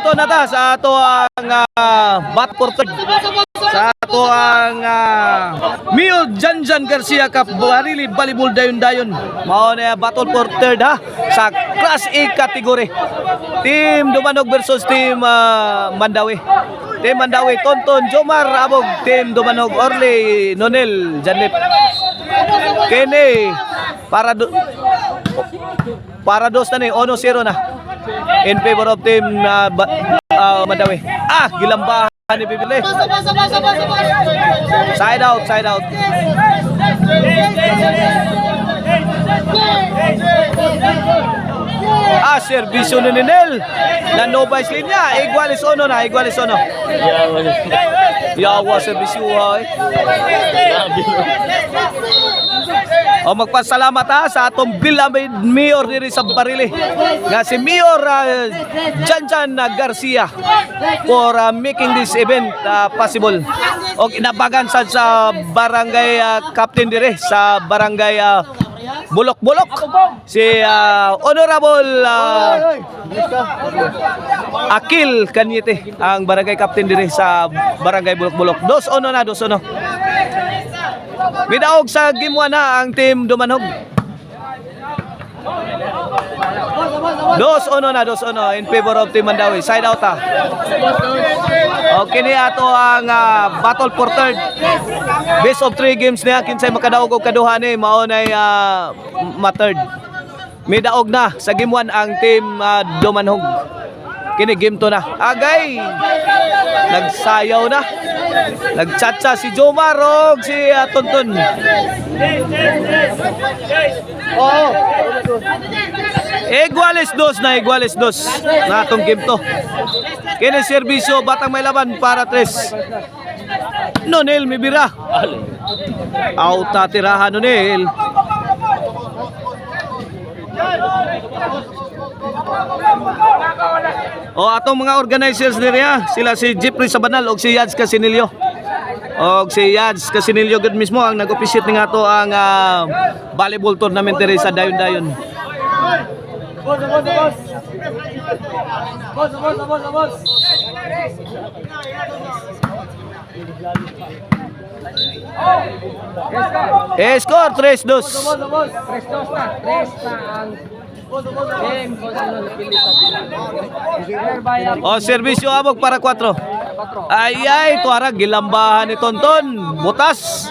Ito na ta sa ato ang bat for third. Sa ato ang Mio Janjan Garcia Cup Barili Volleyball dayon-dayon. Mao na battle for third ha sa Class A category. Team Dumanog versus Team Mandawi. Team Mandawi Tonton Jomar Abog, Team Dumanog Orly Nonel Janlip. Kene para dos na ni 1-0 na in favor of Team Mandawi. Gilambahan ni Bibili. Side out. Servisyo ni Ninel na no vice linya. Igualis ono. Yawa servisyo magpasalamat sa atong Mayor diri sa Barili nga si Mayor Janjan Garcia for making this event possible. Og inabagan sa barangay captain diri sa barangay Bulok-Bulok si Honorable Akil Kanyete ang barangay captain diri sa barangay Bulok-Bulok. 2-1 Midaog sa game 1 na ang Team Dumanog. 2-1 in favor of Team Mandawi. Side out Okay ni ato ang battle for third. Best of 3 games niya kinsay makadaog og kaduha ni mao nay ma-third. Midaog na sa game 1 ang Team Dumanog. Kini game 2 na. Agay. Nagsayaw na. Nagchatcha si Jomar og si Tonton. Iguales dos na atong game to. Kini serbisyo batang may laban para 3. Nonel Mibira. Out tirahan Nonel. Atong mga organizers niya, sila si Jeffrey Sabanal og si Yads Casinilio. Og si Yads Casinilio gud mismo ang nag-officiate ni nga to ang volleyball tournament diri sa dayon-dayon. Score 3-2. 3-2 na. Serbisyo abog para 4. Ay, tuara gilambahan ni Tonton. Butas.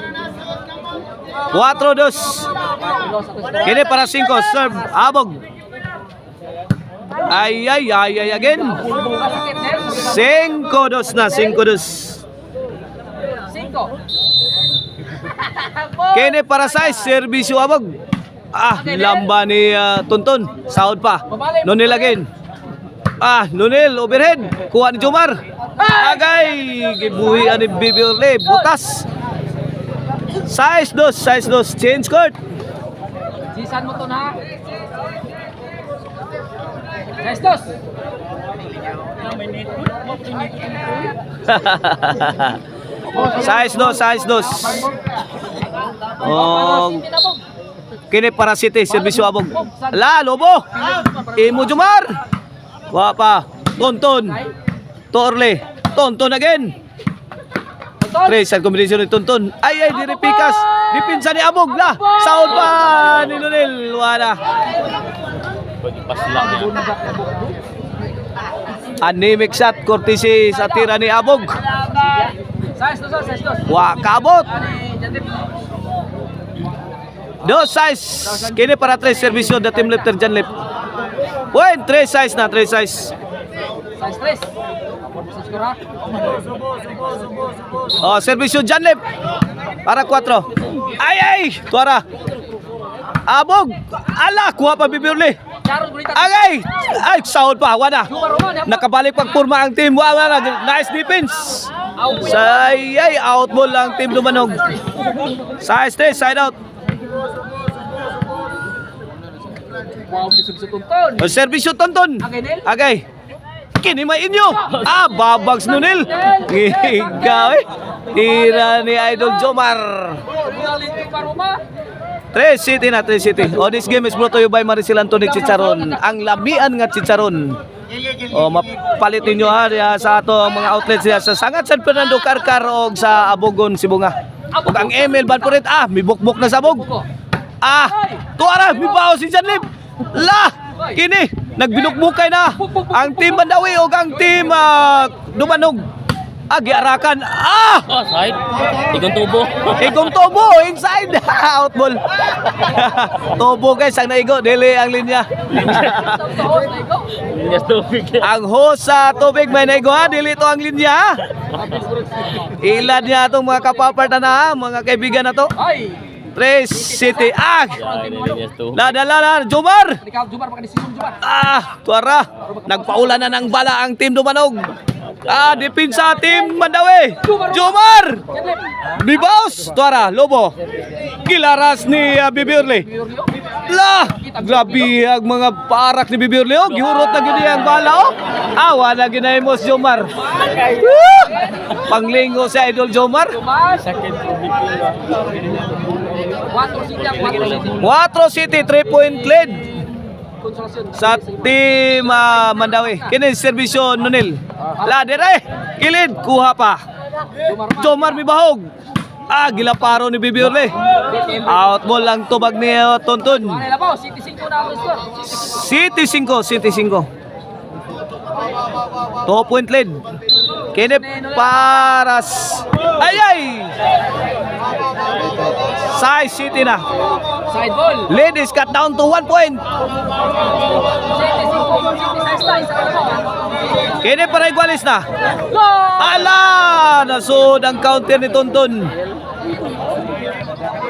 4-2. Kini para 5. Serve abog. Ay again. 5-2 na. 5-2. Kini para 6. Serbisyo abog. Lamba ni Tonton. Sahod pa. Nonel again. Nonel overhead. Kuha ni Jomar. Agay. Gibuhian ni Bibi Orly. Butas. 6-2. Change court. Sisan mo to na. 6-2. 6-2. Kini para City, serbisyo abog. Lobo. Imo Jomar. Wa pa. Tonton. Torle. Tonton again. Tres sa combination ni Tonton. Ay diri pikas. Dipinsa ni abog la. Sahod pa ni Nonel. Wala. Anemic shot courtesy sa tira ni abog. 6-2. Wa kabot. 2-6. Kini para 3 serbisyo da team lifter Janlip. Point 3-6 na 3-6. 6-3. Serbisyo Janlip para 4. Ay, tuara. Abog. Ala, kuha pa Bibi Orly. Agay. Ay, sahod pa. Wala. Nakabalik pagpurma ang team. Wala. Nice defense. Sayay, out ball ang team Dumanog. Side out. Serbisyo Tonton. Agay. Kini may inyo. Babags Nonel. Ikaw tira ni Idol Jomar. 3 City. This game is brought to you by Maricel Antonic Chicharon. Ang lamian nga chicharon. O mapalitin nyo ha diha sa ato ang mga outlets diha sa Sangat San Fernando Carcar o sa Abogon Sibunga. O ang email ban purit mi bukbok na sabog. Tuara mi bawo si Janlip. La kini nagbinukbukay na ang team Mandawi o ang team Dumanog. Giarakan. Side. Ikong tubo. Igong tubo inside. Out ball. Tubo guys ang naigo dili ang linya. Yes, tubig. Ang host sa tubig may naigo ha, dili to ang linya. Ilan niya itong mga kapaparta na mga kaibigan na to. Ay! Tres City. Yes, tubig. Lala, Jomar. Ikaw, Jumar, makadesisyon, Jumar. Tuara. Nagpaulan na ng bala ang team Dumanog. Dipinsa team Mandawi. Jomar. Bibaos. Tuara, Lobo. Gilaras ni Bibiorle. Grabe ang mga parak ni Bibiorle. Gihurot na gini ang bala. Awa na ginahimos Jomar. Panglingo si Idol Jomar. Sakit tubig. 4 City 3-point lead sa team Mandawi. Kini serbisyo Nunil. Dire. Kilid kuha pa. Jomar mibahog. Gilaparo ni Bibiorle. Out ball lang tubag ni Tonton. City 5. 2-point lead. Kini paras. Sai City na. Side ball. Lead is cut down to 1 point. Kini para igualis na. Nasud ang counter ni Tonton.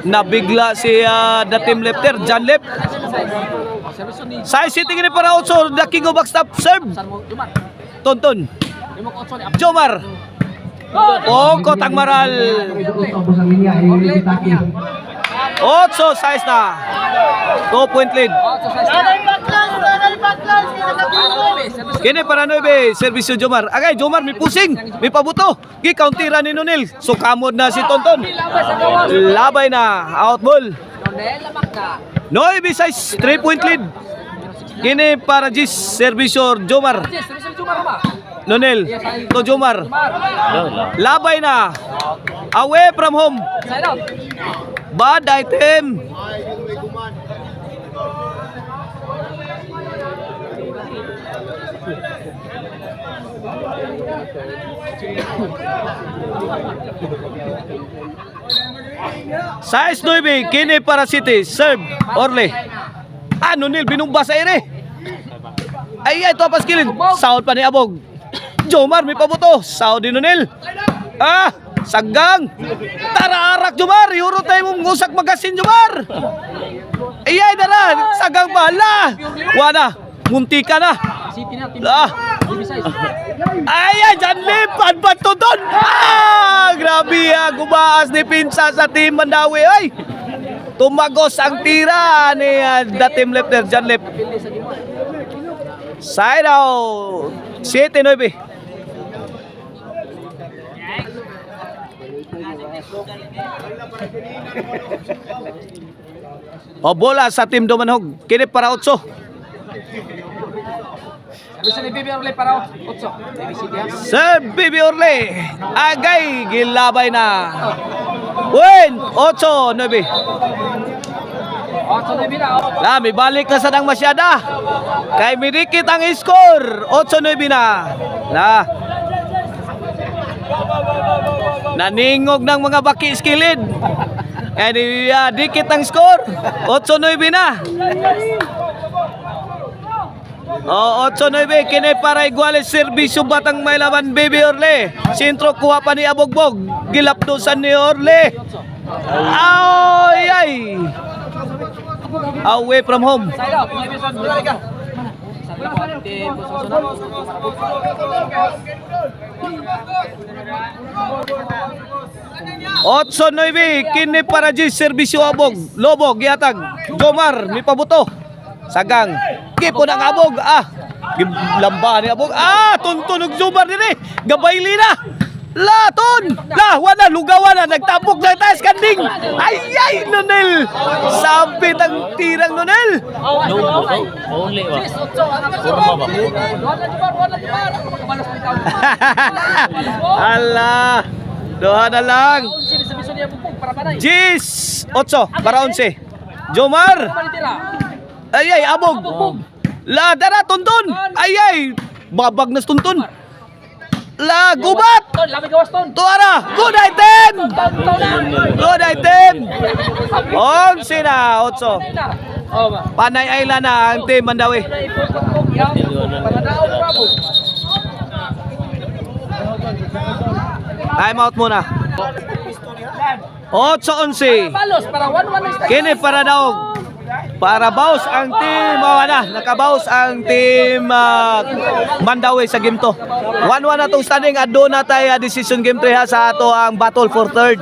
Nabigla si the team lefter, John Lep. Sai City kini para also the king of backstop serve. Tonton. Jomar. Kotang Maral. 8 size na. 2-point lead. Kini para 9, servisyo Jomar. Jomar may pusing, may pabuto. Gi-countera ni Nunil. Sukamod na si Tonton. Labay na, out ball. 9 size, 3-point lead. Kini para Gis, servisyo Jomar. Nunil, to Jomar. Labay na. Away from home. Bad item. Size 9, kini para City. Serve, Orle. Nunil, binumba sa ere. Ito pas kilid. Sound pa ni Abog. Jomar, may pabuto. Sound ni Nunil. Sagang. Tararak, Jomar. Yuro tayo mong ngusak magasin, Jomar. Dara. Sagang pa. Wana. Munti ka na. Janlip. Panpat Tonton. Grabe. Gumaas ni Pinsa sa team Mandawi. Tumagos ang tira ni the team lefter, Janlip. Side out. 7-9. Bola sa team Dumanog. Kini para 8. Sir Bibi Orle. Gilabay na. Win. 8-9. May balik na sa nang masyada. Kay midikit ang score. 8-9 na. Naningog ng mga baki skilid. Dikit ang score. 8-9 na. 8-9. Kini para iguales serbisyo Batang Maylaban Bibi Orle. Sintro kuha pa ni Abogbog. Gilapdusan ni Orle. Away from home. 8-9. Kini para Gis serbisyo Abog. Lobo gihatag. Jomar may pabuto. Sagang. Kipo ng Abog. Lamba ni Abog. Tuntunog Jomar diri. Gabayli na. Laton! La, wala, lugawan na, nagtapok na tayo skanding! Ay, Nonel! Sabit ang tirang Nonel! No, only ba? Kurma ba? Ala! Doha na lang! Jis! 8 para 11. Jomar! Ay, abog! La, dara, tuntun! Ay, babag na tuntun! La, gubat! Tuara! Good item! Good item! 11 na, 8. Panay Ayla na ang team Mandawi. Time out muna. 8-11. Kini para daw. Para baus ang team nakabaus ang team Mandawi sa game to. 1-1 na itong standing at doon na tayo decision game 3 sa ato ang battle for third.